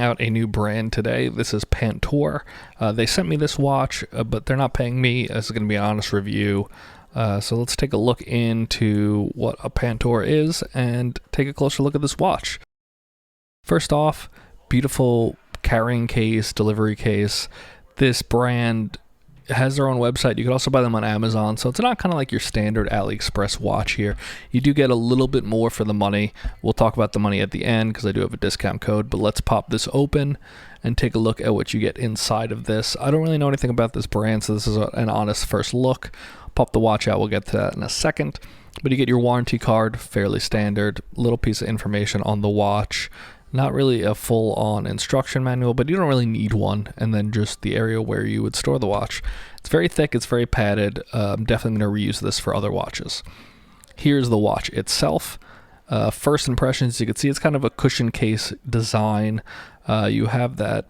trying out a new brand today. This is Pantor. They sent me this watch, but they're not paying me. This is going to be an honest review. So let's take a look into what a Pantor is and take a closer look at this watch. First off, beautiful carrying case, delivery case. This brand has their own website. You can also buy them on Amazon, so it's not kind of like your standard AliExpress watch here. You do get a little bit more for the money. We'll talk about the money at the end because I do have a discount code, but let's pop this open and take a look at what you get inside of this. I don't really know anything about this brand, so this is an honest first look. Pop the watch out, we'll get to that in a second. But you get your warranty card, fairly standard, little piece of information on the watch. Not really a full-on instruction manual, but you don't really need one, and then just the area where you would store the watch. It's very thick, it's very padded. I'm definitely going to reuse this for other watches. Here's the watch itself. First impressions, you can see it's kind of a cushion case design. You have that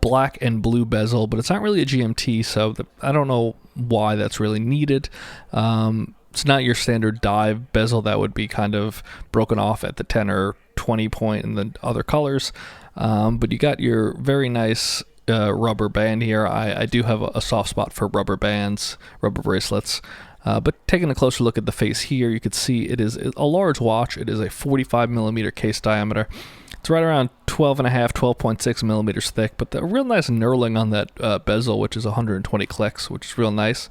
black and blue bezel, but it's not really a GMT, so I don't know why that's really needed. It's not your standard dive bezel that would be kind of broken off at the 10 or 20 point in the other colors, but you got your very nice rubber band here. I do have a soft spot for rubber bands, rubber bracelets, but taking a closer look at the face here, you can see it is a large watch. It is a 45 millimeter case diameter. It's right around 12.6 millimeters thick, but the real nice knurling on that bezel, which is 120 clicks, which is real nice.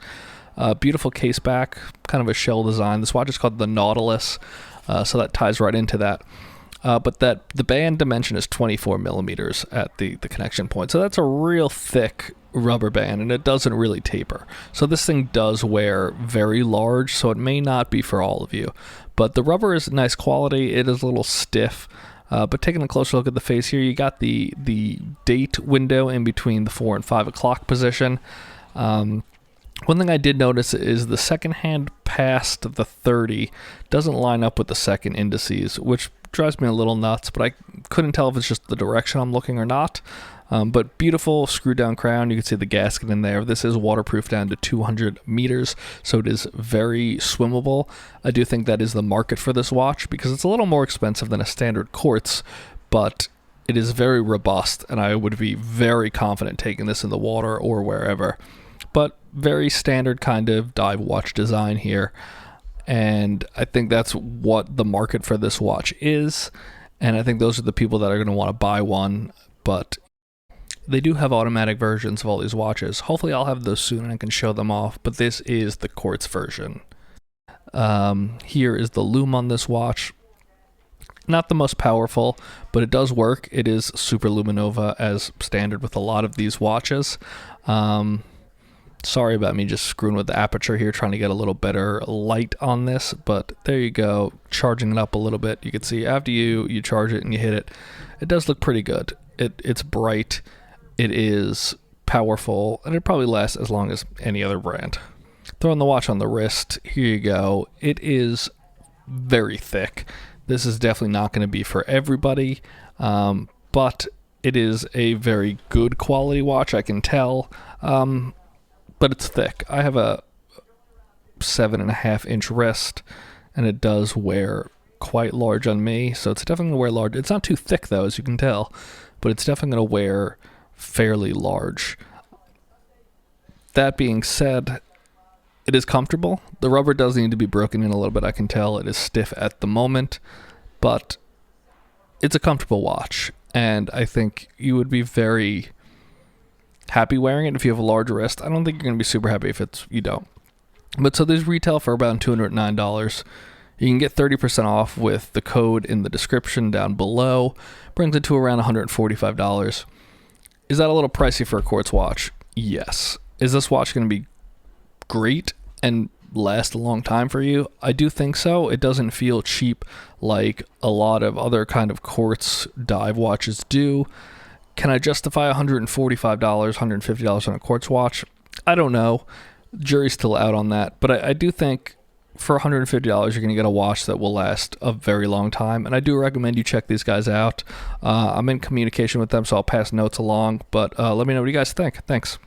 Beautiful case back, kind of a shell design. This watch is called the Nautilus, so that ties right into that. But the band dimension is 24 millimeters at the connection point. So that's a real thick rubber band, and it doesn't really taper. So this thing does wear very large, so it may not be for all of you. But the rubber is nice quality. It is a little stiff. But taking a closer look at the face here, you got the date window in between the 4 and 5 o'clock position. One thing I did notice is the second hand past the 30 doesn't line up with the second indices, which drives me a little nuts, but I couldn't tell if it's just the direction I'm looking or not. But beautiful screwed down crown. You can see the gasket in there. This is waterproof down to 200 meters, so it is very swimmable. I do think that is the market for this watch because it's a little more expensive than a standard quartz, but it is very robust, and I would be very confident taking this in the water or wherever. But very standard kind of dive watch design here, and I think that's what the market for this watch is, and I think those are the people that are going to want to buy one. But they do have automatic versions of all these watches. Hopefully I'll have those soon and I can show them off, but this is the quartz version. Here is the lume on this watch. Not the most powerful, but it does work. It is super luminova as standard with a lot of these watches. Sorry about me just screwing with the aperture here, trying to get a little better light on this, but there you go, charging it up a little bit. You can see after you charge it and you hit it, it does look pretty good. It's bright, it is powerful, and it probably lasts as long as any other brand. Throwing the watch on the wrist, here you go. It is very thick. This is definitely not going to be for everybody, but it is a very good quality watch, I can tell. But it's thick. I have a 7.5 inch wrist, and it does wear quite large on me, so it's definitely going to wear large. It's not too thick though, as you can tell, but it's definitely going to wear fairly large. That being said, it is comfortable. The rubber does need to be broken in a little bit, I can tell. It is stiff at the moment, but it's a comfortable watch, and I think you would be very happy wearing it if you have a large wrist. I don't think you're going to be super happy if you don't. But so these retail for about $209. You can get 30% off with the code in the description down below. Brings it to around $145. Is that a little pricey for a quartz watch? Yes. Is this watch going to be great and last a long time for you? I do think so. It doesn't feel cheap like a lot of other kind of quartz dive watches do. Can I justify $145, $150 on a quartz watch? I don't know. Jury's still out on that. But I do think for $150, you're going to get a watch that will last a very long time. And I do recommend you check these guys out. I'm in communication with them, so I'll pass notes along. But let me know what you guys think. Thanks.